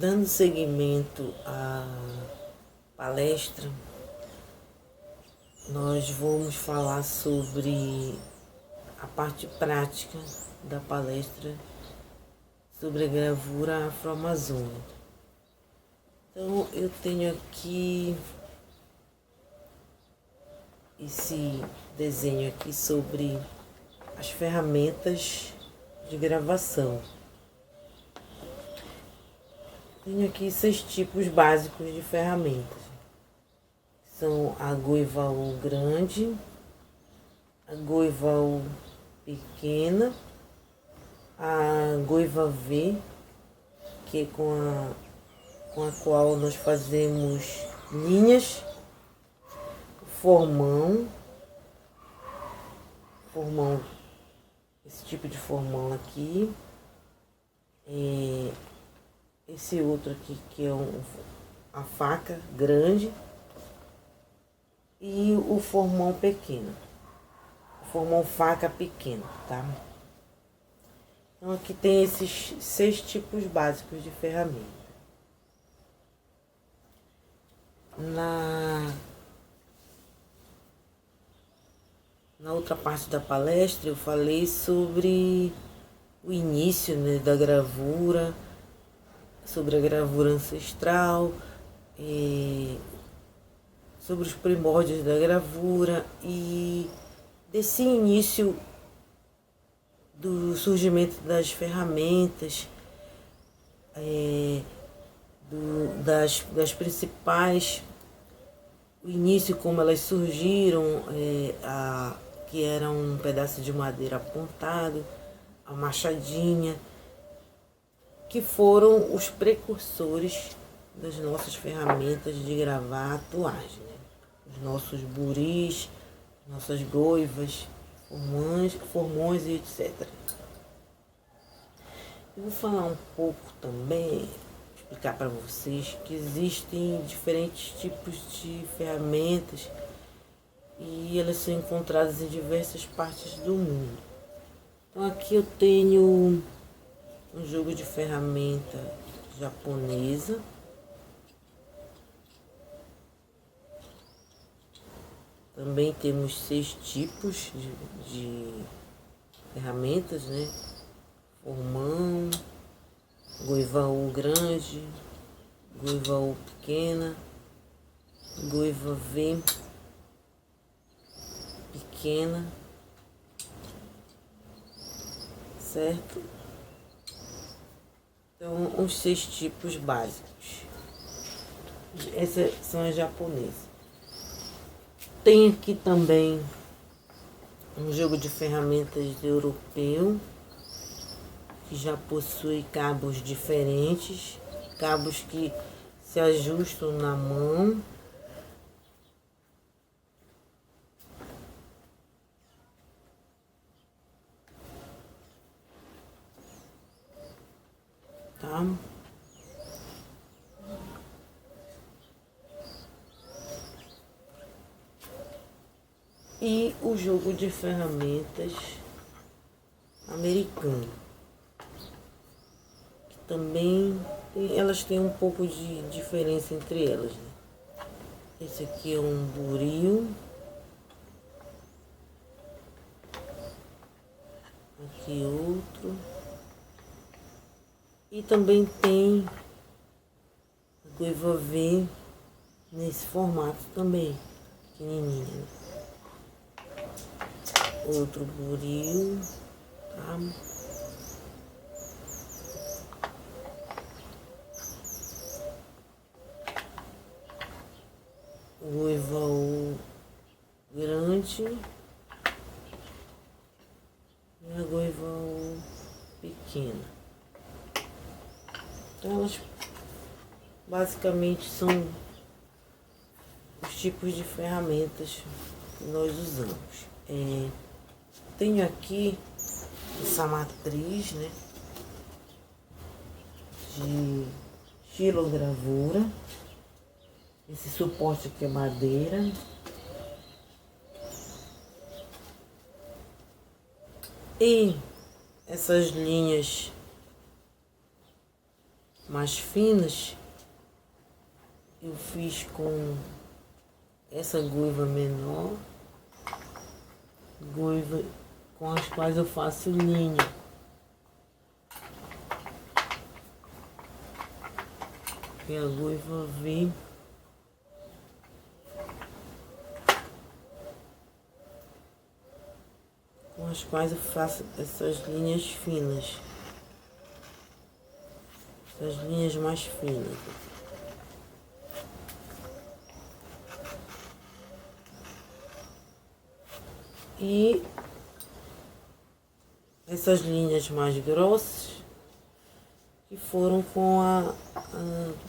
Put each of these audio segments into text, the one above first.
Dando seguimento à palestra, nós vamos falar sobre a parte prática da palestra sobre a gravura afro-amazônica. Então, eu tenho aqui esse desenho aqui sobre as ferramentas de gravação. Tenho aqui 6 tipos básicos de ferramentas. São a Goivaú grande, a Goivaú pequena, a Goiva V, que é com a qual nós fazemos linhas, formão, esse tipo de formão aqui, esse outro aqui que é a faca grande e o formão pequeno, o formão faca pequeno, tá? Então aqui tem esses 6 tipos básicos de ferramenta. Na outra parte da palestra eu falei sobre o início, né, da gravura, sobre a gravura ancestral, sobre os primórdios da gravura e desse início do surgimento das ferramentas, das principais, o início, como elas surgiram, que era um pedaço de madeira apontado, a machadinha, que foram os precursores das nossas ferramentas de gravar atuais, né? Os nossos buris, nossas goivas, formões e etc. Eu vou falar um pouco também, explicar para vocês que existem diferentes tipos de ferramentas e elas são encontradas em diversas partes do mundo. Então aqui eu tenho um jogo de ferramenta japonesa. Também temos 6 tipos de ferramentas, né? Formão, Goivaú grande, Goivaú pequena, Goiva V pequena, certo? Então, os 6 tipos básicos. Essas são as japonesas. Tem aqui também um jogo de ferramentas europeu, que já possui cabos diferentes, cabos que se ajustam na mão. Tá? E o jogo de ferramentas americano, que também elas têm um pouco de diferença entre elas, né? Esse aqui é um buril, aqui outro, e também tem a Goiva V nesse formato também, pequenininho. Outro buril, tá? Goivaú grande e a Goivaú pequena. Então elas basicamente são os tipos de ferramentas que nós usamos. Tenho aqui essa matriz, né, de xilogravura. Esse suporte aqui é madeira. E essas linhas mais finas, eu fiz com essa goiva menor, goiva com as quais eu faço linha. E a goiva vem com as quais eu faço essas linhas finas, essas linhas mais finas. E essas linhas mais grossas que foram com a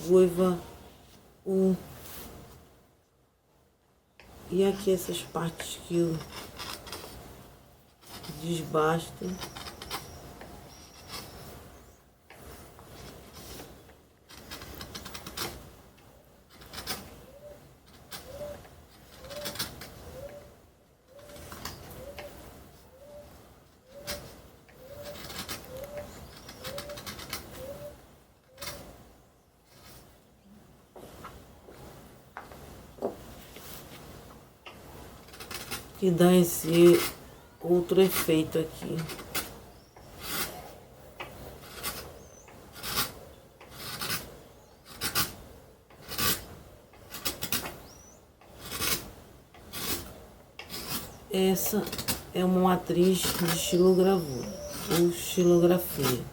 goiva 1. E aqui essas partes que eu desbasto. Que dá esse outro efeito aqui. Essa é uma matriz de estilogravura ou estilografia.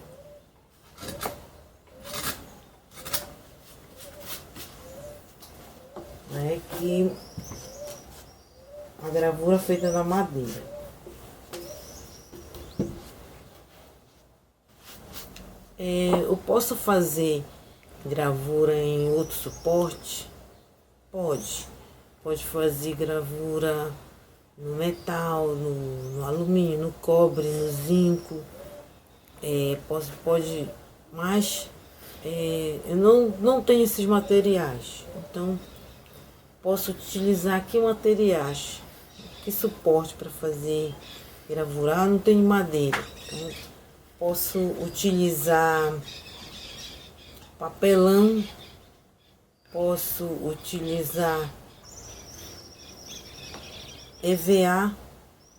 É que a gravura feita na madeira. Eu posso fazer gravura em outro suporte? Pode. Pode fazer gravura no metal, no alumínio, no cobre, no zinco. Pode, mas eu não tenho esses materiais. Então, posso utilizar que materiais, que suporte para fazer gravura. Não tenho madeira. Então, posso utilizar papelão, posso utilizar EVA,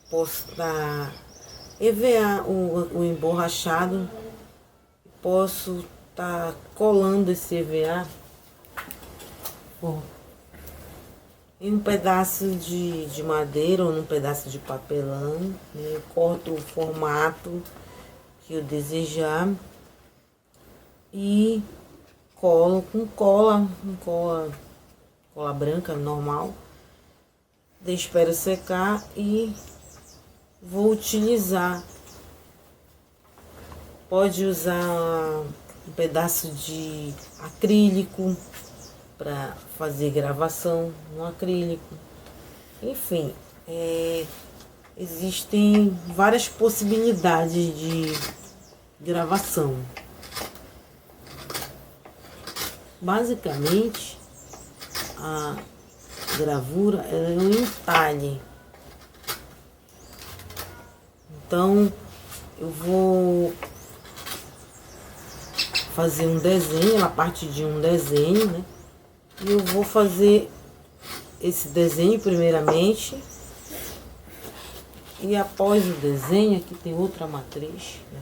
posso dar EVA, o emborrachado, posso estar colando esse EVA em um pedaço de madeira ou num pedaço de papelão, né? Eu corto o formato que eu desejar e colo com cola branca normal. Espero secar e vou utilizar. Pode usar um pedaço de acrílico para fazer gravação no acrílico. Enfim, existem várias possibilidades de gravação. Basicamente, a gravura é um entalhe. Então, eu vou fazer um desenho, ela parte de um desenho, né? E eu vou fazer esse desenho primeiramente. E após o desenho, aqui tem outra matriz, né?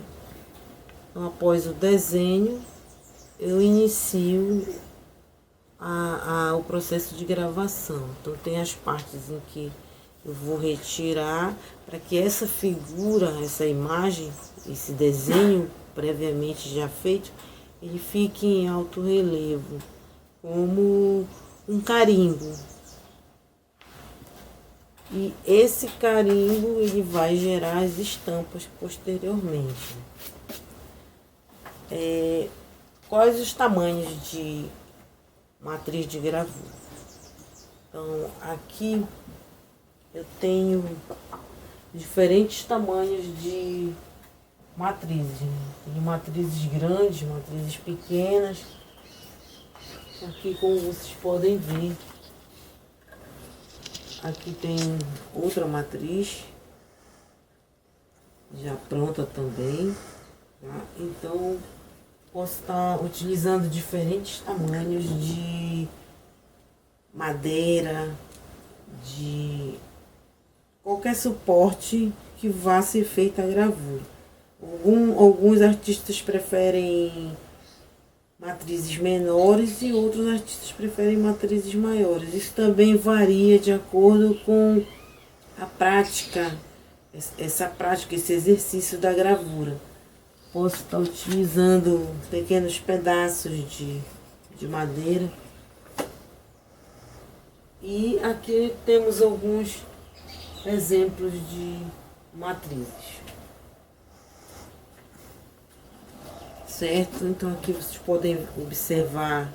Então, após o desenho, eu inicio o processo de gravação. Então, tem as partes em que eu vou retirar para que essa figura, essa imagem, esse desenho previamente já feito, ele fique em alto relevo, como um carimbo. E esse carimbo ele vai gerar as estampas posteriormente. Quais os tamanhos de matriz de gravura? Então, aqui eu tenho diferentes tamanhos de matrizes, né? Tem matrizes grandes, matrizes pequenas. Aqui, como vocês podem ver, aqui tem outra matriz já pronta também, tá? Então Posso estar utilizando diferentes tamanhos de madeira, de qualquer suporte que vá ser feita a gravura. Alguns artistas preferem matrizes menores e outros artistas preferem matrizes maiores. Isso também varia de acordo com a prática, esse exercício da gravura. Posso estar utilizando pequenos pedaços de madeira. E aqui temos alguns exemplos de matrizes. Certo? Então aqui vocês podem observar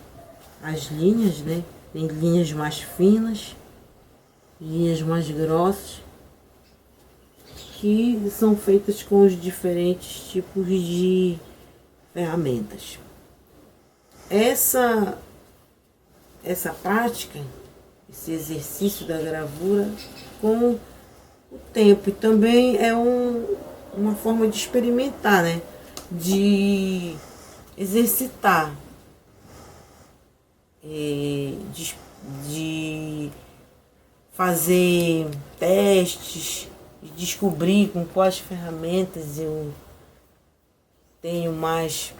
as linhas, né? Tem linhas mais finas, linhas mais grossas, que são feitas com os diferentes tipos de ferramentas. Essa prática, esse exercício da gravura com o tempo, e também é uma forma de experimentar, né? De exercitar, de fazer testes, de descobrir com quais ferramentas eu tenho mais,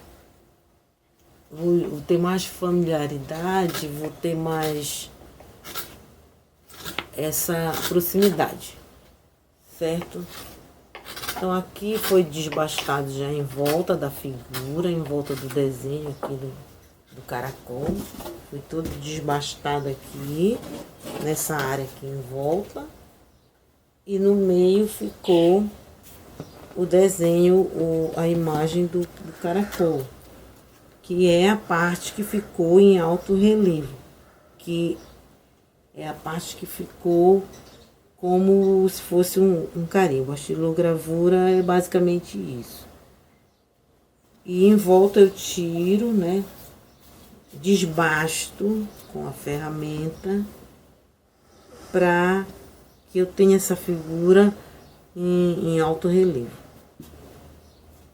vou ter mais familiaridade, vou ter mais essa proximidade, certo? Então aqui foi desbastado já em volta da figura, em volta do desenho aqui do caracol. Foi todo desbastado aqui, nessa área aqui em volta. E no meio ficou o desenho, a imagem do caracol, que é a parte que ficou em alto relevo, que é a parte que ficou como se fosse um carimbo. A estilogravura é basicamente isso. E em volta eu tiro, né? Desbasto com a ferramenta para que eu tenha essa figura em alto relevo.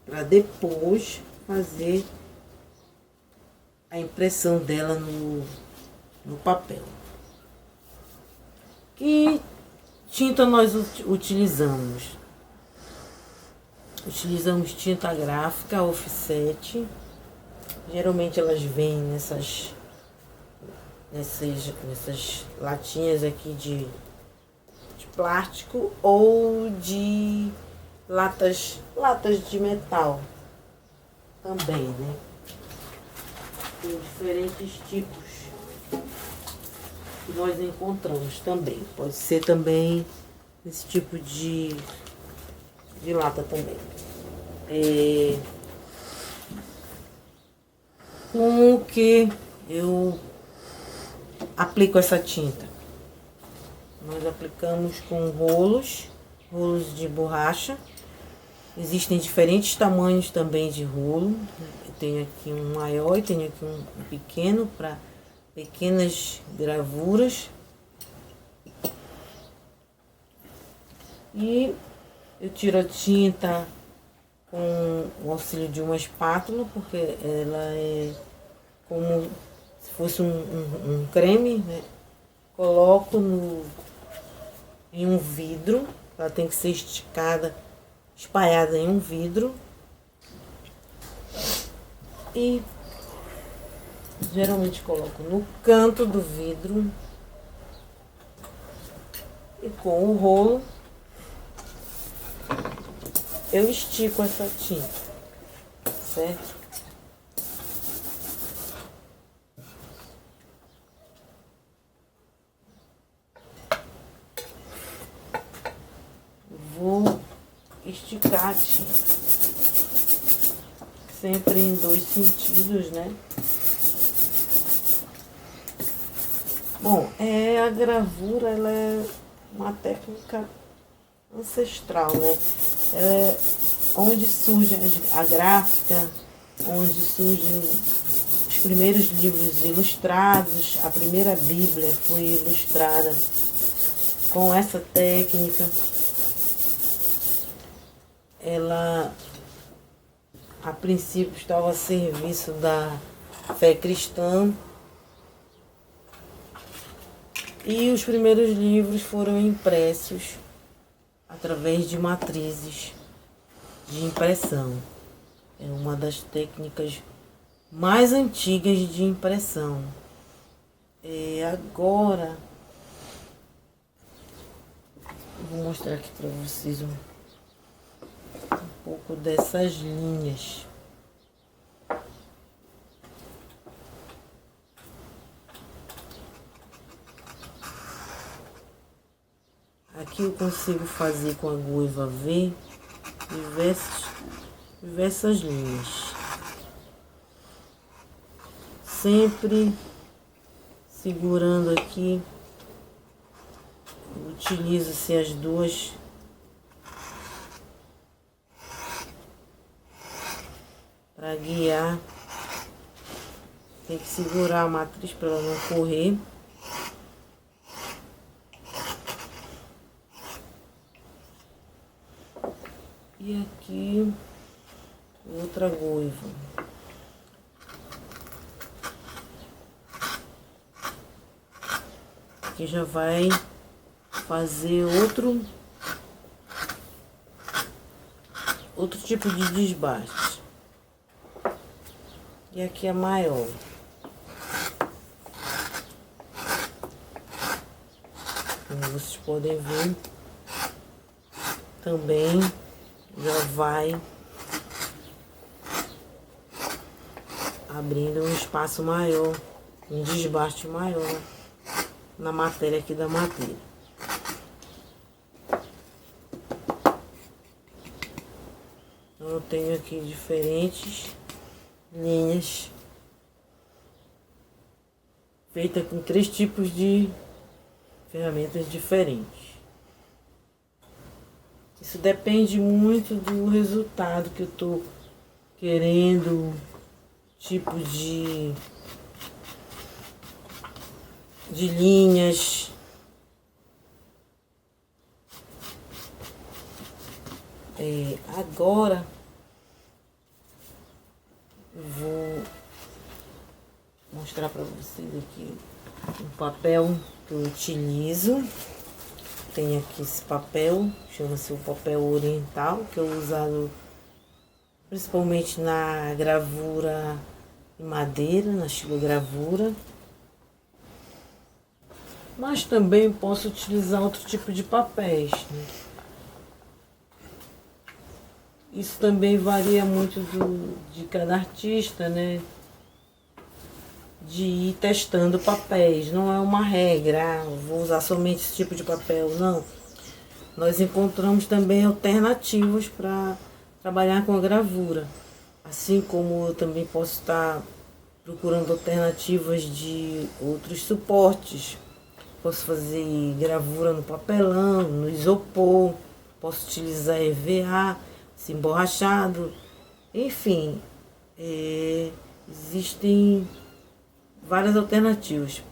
Para depois fazer a impressão dela no papel. Que tinta nós utilizamos? Utilizamos tinta gráfica offset. Geralmente elas vêm nessas latinhas aqui de plástico ou de latas de metal também, né? Tem diferentes tipos que nós encontramos também. Pode ser também esse tipo de lata também. Com o que eu aplico essa tinta? Nós aplicamos com rolos de borracha. Existem diferentes tamanhos também de rolo. Eu tenho aqui um maior e tenho aqui um pequeno para pequenas gravuras. E eu tiro a tinta com o auxílio de uma espátula, porque ela é como se fosse um creme, né? Coloco em um vidro, ela tem que ser espalhada em um vidro. E geralmente coloco no canto do vidro e com o rolo eu estico essa tinta, certo? Vou esticar a tinta, sempre em 2 sentidos, né? Bom, a gravura, ela é uma técnica ancestral, né? Onde surge a gráfica, onde surgem os primeiros livros ilustrados, a primeira Bíblia foi ilustrada com essa técnica. princípio estava a serviço da fé cristã. E os primeiros livros foram impressos através de matrizes de impressão. É uma das técnicas mais antigas de impressão. Agora, vou mostrar aqui para vocês um pouco dessas linhas. Aqui eu consigo fazer com a Goiva V diversas linhas. Sempre segurando aqui, utilizo-se as duas para guiar. Tem que segurar a matriz para ela não correr. E aqui outra Goiva. Aqui já vai fazer outro tipo de desbaste. E aqui é maior. Como vocês podem ver, também já vai abrindo um espaço maior, um desbaste maior na matéria aqui da madeira. Então, eu tenho aqui diferentes linhas feitas com 3 tipos de ferramentas diferentes. Isso depende muito do resultado que eu tô querendo, tipo de linhas. Agora eu vou mostrar para vocês aqui um papel que eu utilizo. Tem aqui esse papel, chama-se o papel oriental, que é usado principalmente na gravura em madeira, na xilogravura. Mas também posso utilizar outro tipo de papéis, né? Isso também varia muito de cada artista, né? De ir testando papéis. Não é uma regra, vou usar somente esse tipo de papel, não. Nós encontramos também alternativas para trabalhar com a gravura. Assim como eu também posso estar procurando alternativas de outros suportes. Posso fazer gravura no papelão, no isopor, posso utilizar EVA, emborrachado, enfim, existem várias alternativas.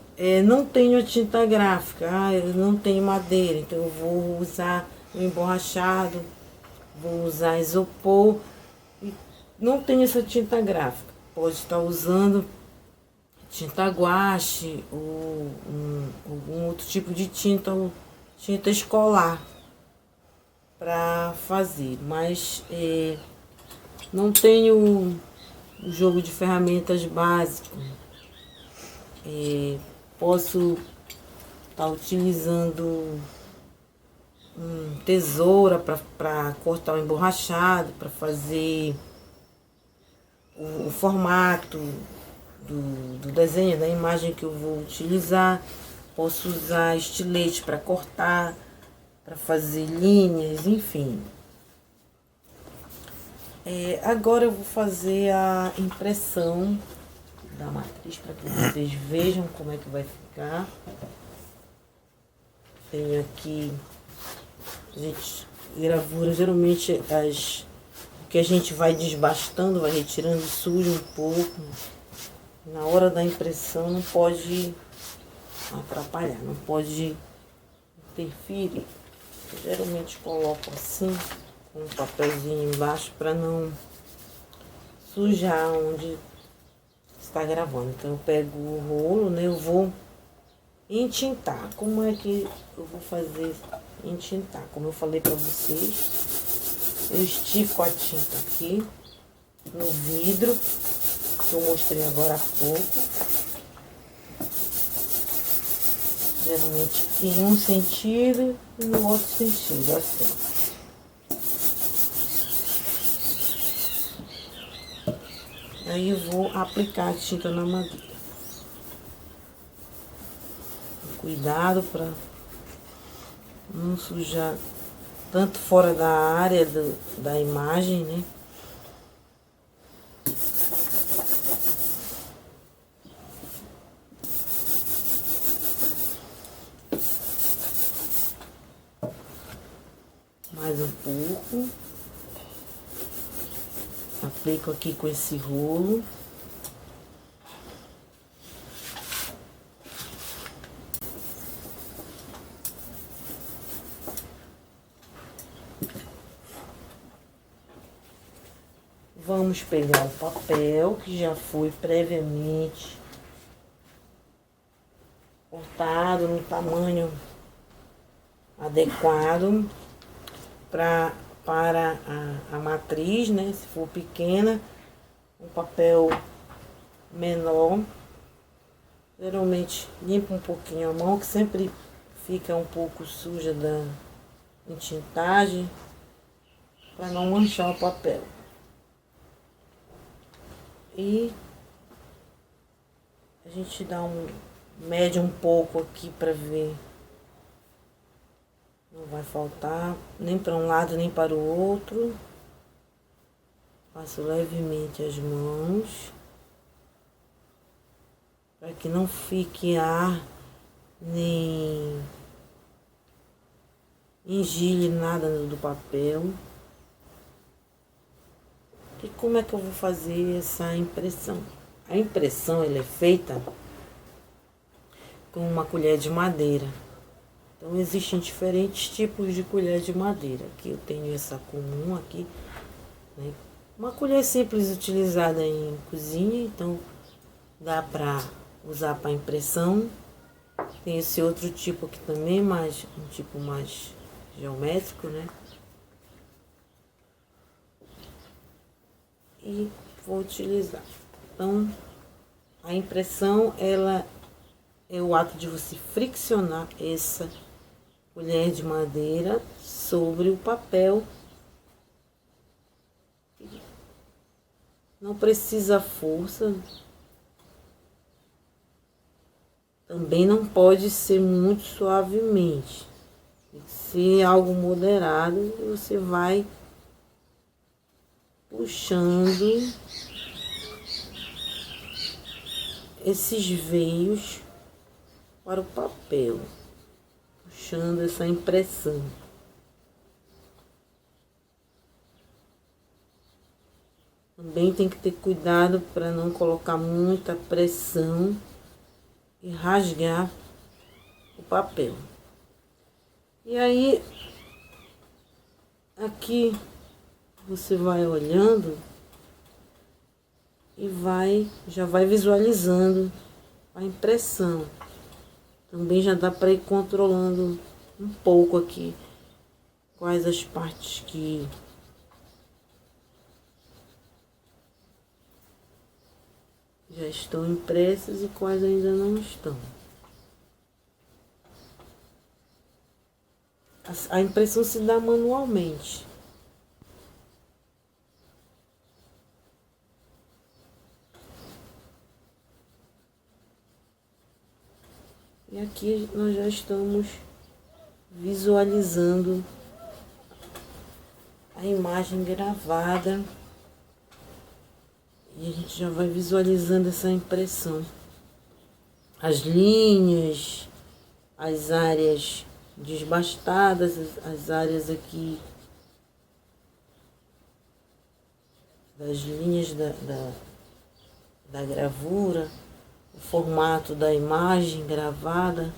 Não tenho a tinta gráfica, eu não tenho madeira, então eu vou usar o emborrachado, vou usar isopor, e não tenho essa tinta gráfica. Pode estar usando tinta guache ou algum outro tipo de tinta, ou tinta escolar para fazer, mas não tenho um jogo de ferramentas básico. Posso estar utilizando tesoura para cortar o emborrachado, para fazer o formato do desenho, da imagem que eu vou utilizar. Posso usar estilete para cortar, para fazer linhas, enfim. Agora eu vou fazer a impressão da matriz para que vocês vejam como é que vai ficar. Tenho aqui, gente, gravura, geralmente o que a gente vai desbastando, vai retirando sujo um pouco. Na hora da impressão não pode atrapalhar, não pode interferir. Eu geralmente coloco assim, com um papelzinho embaixo para não sujar onde está gravando. Então eu pego o rolo, né? Eu vou entintar. Como é que eu vou fazer entintar? Como eu falei para vocês, eu estico a tinta aqui no vidro, que eu mostrei agora há pouco. Geralmente em um sentido e no outro sentido, assim. Aí eu vou aplicar a tinta na madeira. Cuidado para não sujar tanto fora da área da imagem, né? Mais um pouco. Aplico aqui com esse rolo. Vamos pegar o papel que já foi previamente cortado no tamanho adequado para a matriz, né? Se for pequena, um papel menor. Geralmente limpa um pouquinho a mão, que sempre fica um pouco suja da entintagem, para não manchar o papel. E a gente mede um pouco aqui para ver. Não vai faltar nem para um lado nem para o outro. Passo levemente as mãos, para que não fique ar, nem engile nada do papel. E como é que eu vou fazer essa impressão? A impressão ela é feita com uma colher de madeira. Então existem diferentes tipos de colher de madeira. Aqui eu tenho essa comum aqui, né? Uma colher simples utilizada em cozinha, então dá para usar para impressão. Tem esse outro tipo aqui também, mas um tipo mais geométrico, né? E vou utilizar. Então, a impressão, ela é o ato de você friccionar essa colher de madeira sobre o papel. Não precisa força. Também não pode ser muito suavemente. Tem que ser algo moderado. Você vai puxando esses veios para o papel, puxando essa impressão. Também tem que ter cuidado para não colocar muita pressão e rasgar o papel. E aí, aqui você vai olhando e já vai visualizando a impressão. Também já dá para ir controlando um pouco aqui quais as partes que já estão impressas e quais ainda não estão. A impressão se dá manualmente. E aqui nós já estamos visualizando a imagem gravada. E a gente já vai visualizando essa impressão. As linhas, as áreas desbastadas, as áreas aqui das linhas da gravura, o formato da imagem gravada.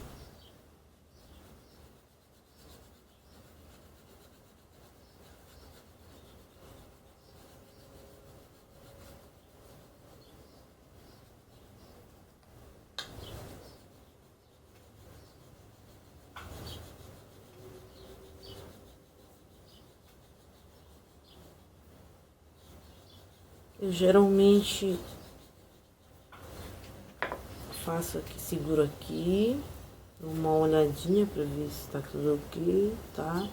Eu geralmente faço aqui, seguro aqui, dou uma olhadinha para ver se tá tudo ok, tá?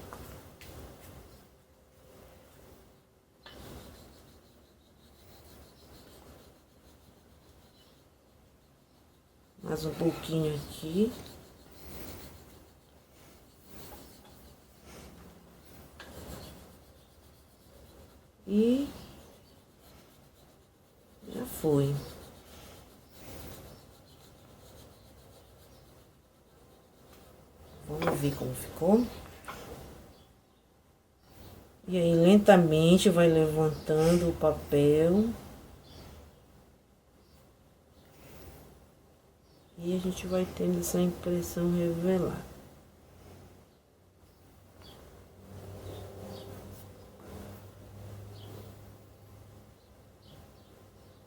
Mais um pouquinho aqui. E já foi. Vamos ver como ficou. E aí, lentamente vai levantando o papel. E a gente vai tendo essa impressão revelada.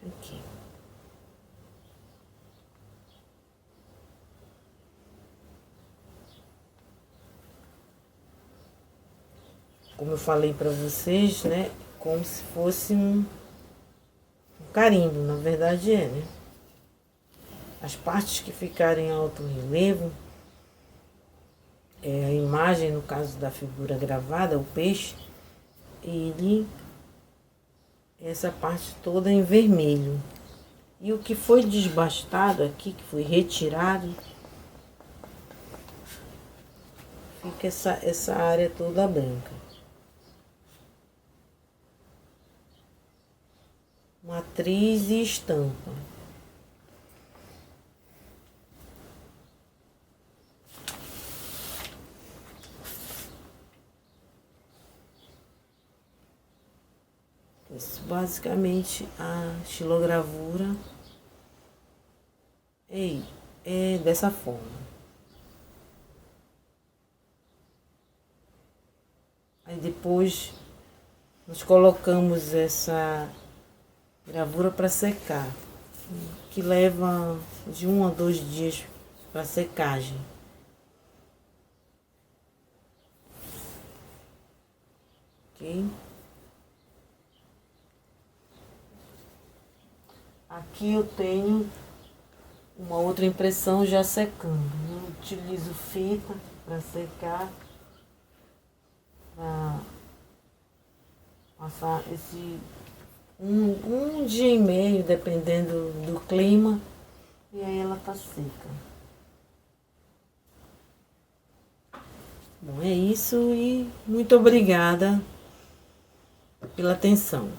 Aqui. Como eu falei para vocês, né? Como se fosse um carimbo, na verdade é, né? As partes que ficarem em alto relevo, a imagem, no caso da figura gravada, o peixe, essa parte toda em vermelho. E o que foi desbastado aqui, que foi retirado, fica essa área toda branca. Matriz e estampa. Isso, basicamente a estilogravura é dessa forma. Aí depois nós colocamos essa gravura para secar, que leva de 1 a 2 dias para secagem. Ok? Aqui eu tenho uma outra impressão já secando. Eu utilizo fita para secar, para passar esse um dia e meio, dependendo do clima, e aí ela tá seca. Bom, é isso e muito obrigada pela atenção.